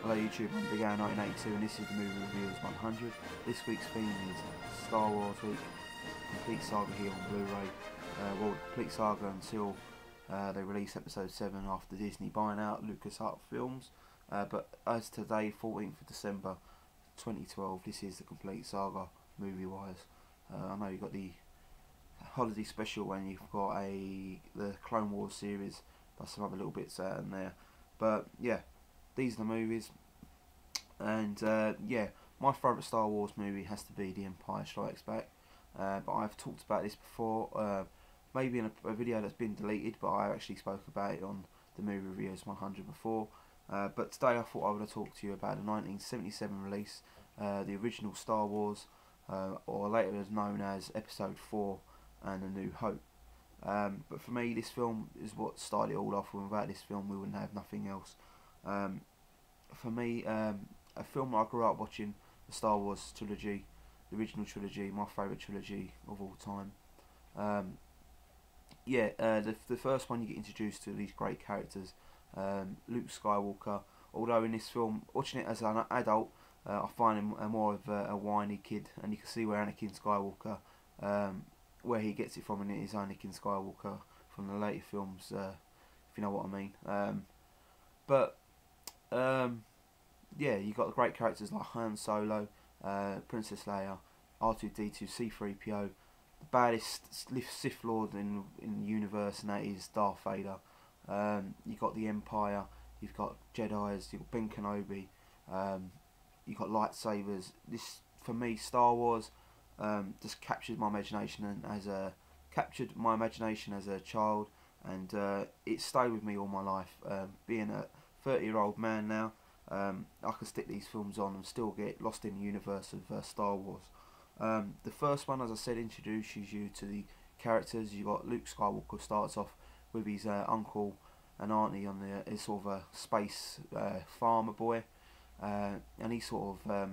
Hello YouTube, I'm Bigal1982 and this is the Movie Reviews 100. This week's theme is Star Wars Week, complete saga here on Blu-ray. Well, complete saga until they release episode 7 after Disney buying out LucasArts Films. But as today, 14th of December 2012, this is the complete saga movie-wise. I know you've got the holiday special when you've got the Clone Wars series, plus some other little bits out in there. But yeah, these are the movies, and yeah, my favourite Star Wars movie has to be The Empire Strikes Back. But I've talked about this before, maybe in a video that's been deleted, but I actually spoke about it on the Movie Reviews 100 before. But today I thought I would talk to you about the 1977 release, the original Star Wars, or later known as Episode 4 and A New Hope. But for me, this film is what started it all off, and without this film we wouldn't have nothing else. For me, a film I grew up watching, the Star Wars trilogy, the original trilogy, my favourite trilogy of all time. Yeah, the first one you get introduced to these great characters, Luke Skywalker. Although in this film, watching it as an adult, I find him more of a whiny kid, and you can see where Anakin Skywalker, where he gets it from, and it is Anakin Skywalker from the later films, if you know what I mean. Yeah, you got great characters like Han Solo, Princess Leia, R2-D2, C-3PO, the baddest Sith Lord in the universe, and that is Darth Vader. You got the Empire, you've got Jedi's, you've got Ben Kenobi, you've got lightsabers. This, for me, Star Wars just captured my imagination, and captured my imagination as a child, and it stayed with me all my life. Being a 30-year-old man now, I can stick these films on and still get lost in the universe of Star Wars. The first one, as I said, introduces you to the characters. You got Luke Skywalker, starts off with his uncle and auntie on his sort of a space farmer boy, and he sort of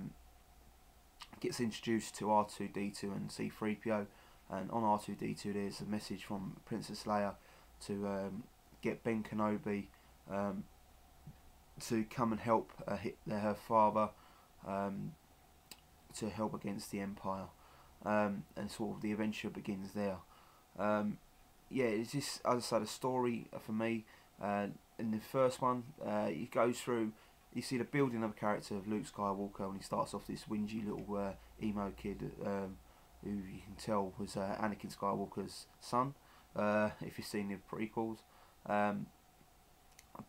gets introduced to R2-D2 and C-3PO, and on R2-D2 there's a message from Princess Leia to get Ben Kenobi to come and help her father, to help against the Empire, and sort of the adventure begins there. Yeah, it's just, as I said, a story for me. In the first one, it goes through, you see the building of a character of Luke Skywalker when he starts off, this whingy little emo kid, who you can tell was Anakin Skywalker's son, if you've seen the prequels.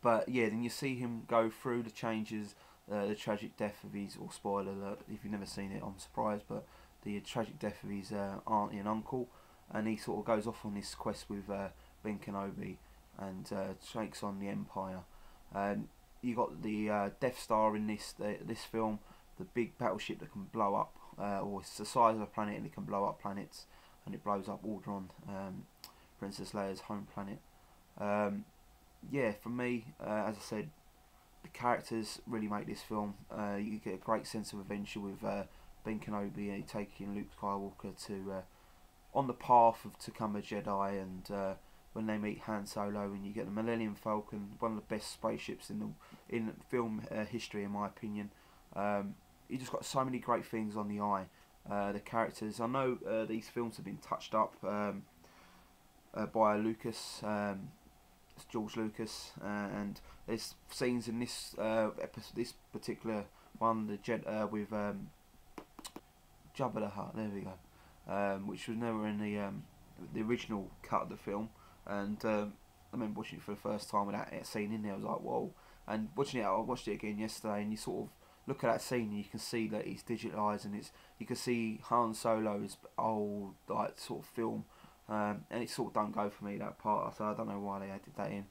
But yeah, then you see him go through the changes, the tragic death of his, or spoiler alert if you've never seen it, I'm surprised, but the tragic death of his auntie and uncle, and he sort of goes off on this quest with Ben Kenobi, and takes on the Empire. You got the Death Star in this film, the big battleship that can blow up, or it's the size of a planet and it can blow up planets, and it blows up Alderaan, Princess Leia's home planet. Yeah, for me, as I said, the characters really make this film. You get a great sense of adventure with Ben Kenobi taking Luke Skywalker to on the path to become a Jedi, and when they meet Han Solo, and you get the Millennium Falcon, one of the best spaceships in film history, in my opinion. You just got so many great things on the eye. The characters. I know these films have been touched up by Lucas. George Lucas, and there's scenes in this this particular one, the with Jabba the Hutt. There we go, which was never in the original cut of the film. And I remember watching it for the first time with that scene in there. I was like, whoa! And watching it, I watched it again yesterday, and you sort of look at that scene and you can see that it's digitalised, and you can see Han Solo's old like sort of film. And it sort of don't go for me, that part, so I don't know why they added that in.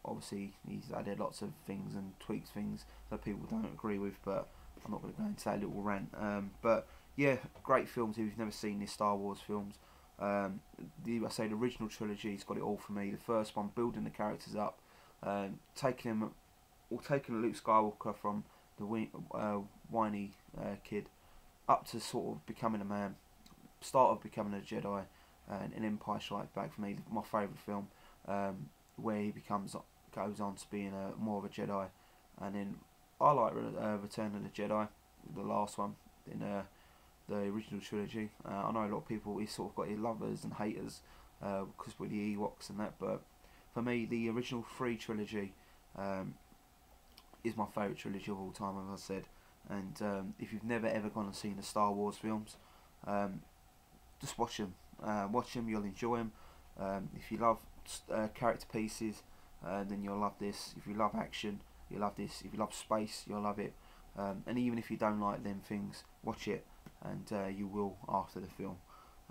Obviously he's added lots of things and tweaked things that people don't agree with, but I'm not going to go into that little rant. But yeah, great films. If you've never seen these Star Wars films, I say the original trilogy's got it all for me. The first one, building the characters up, taking Luke Skywalker from the whiny kid up to sort of becoming a man, start of becoming a Jedi. And Empire Strikes Back, for me, my favourite film, where he goes on to being more of a Jedi, and then I like Return of the Jedi, the last one in the original trilogy. I know a lot of people, he's sort of got his lovers and haters because with the Ewoks and that, but for me, the original 3 trilogy is my favourite trilogy of all time, as I said. And if you've never ever gone and seen the Star Wars films, just watch them. Watch them, you'll enjoy them. If you love character pieces, then you'll love this. If you love action, you'll love this. If you love space, you'll love it. And even if you don't like them things, watch it, and you will after the film.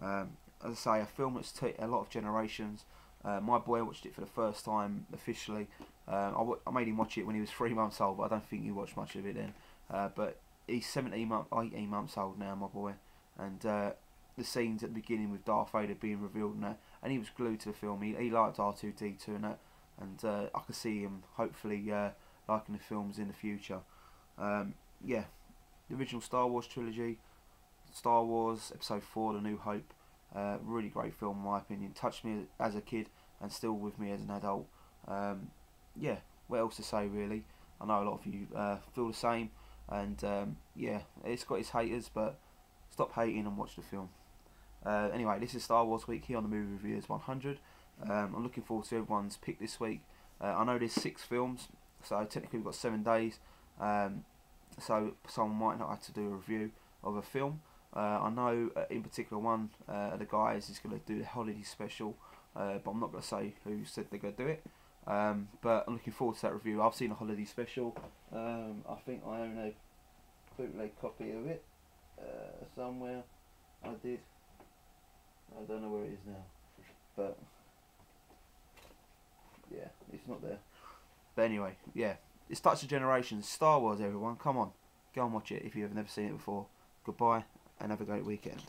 As I say, a film that's a lot of generations. My boy watched it for the first time officially. I made him watch it when he was 3 months old, but I don't think he watched much of it then. But he's 18 months old now, my boy, and the scenes at the beginning with Darth Vader being revealed and that, and he was glued to the film. He liked R2-D2 and that, and I could see him hopefully liking the films in the future. Yeah, the original Star Wars trilogy, Star Wars Episode 4, The New Hope, really great film in my opinion. Touched me as a kid and still with me as an adult. Yeah, what else to say really? I know a lot of you feel the same, and yeah, it's got its haters, but stop hating and watch the film. Anyway, this is Star Wars Week here on the Movie Reviewers 100. I'm looking forward to everyone's pick this week. I know there's 6 films, so technically we've got 7 days. So someone might not have to do a review of a film. I know in particular one of the guys is going to do the holiday special, but I'm not going to say who said they're going to do it. But I'm looking forward to that review. I've seen a holiday special. I think I own a bootleg copy of it somewhere. I did. I don't know where it is now, but yeah, it's not there. But anyway, yeah, it's Touch of Generations, Star Wars, everyone. Come on, go and watch it if you've never seen it before. Goodbye and have a great weekend.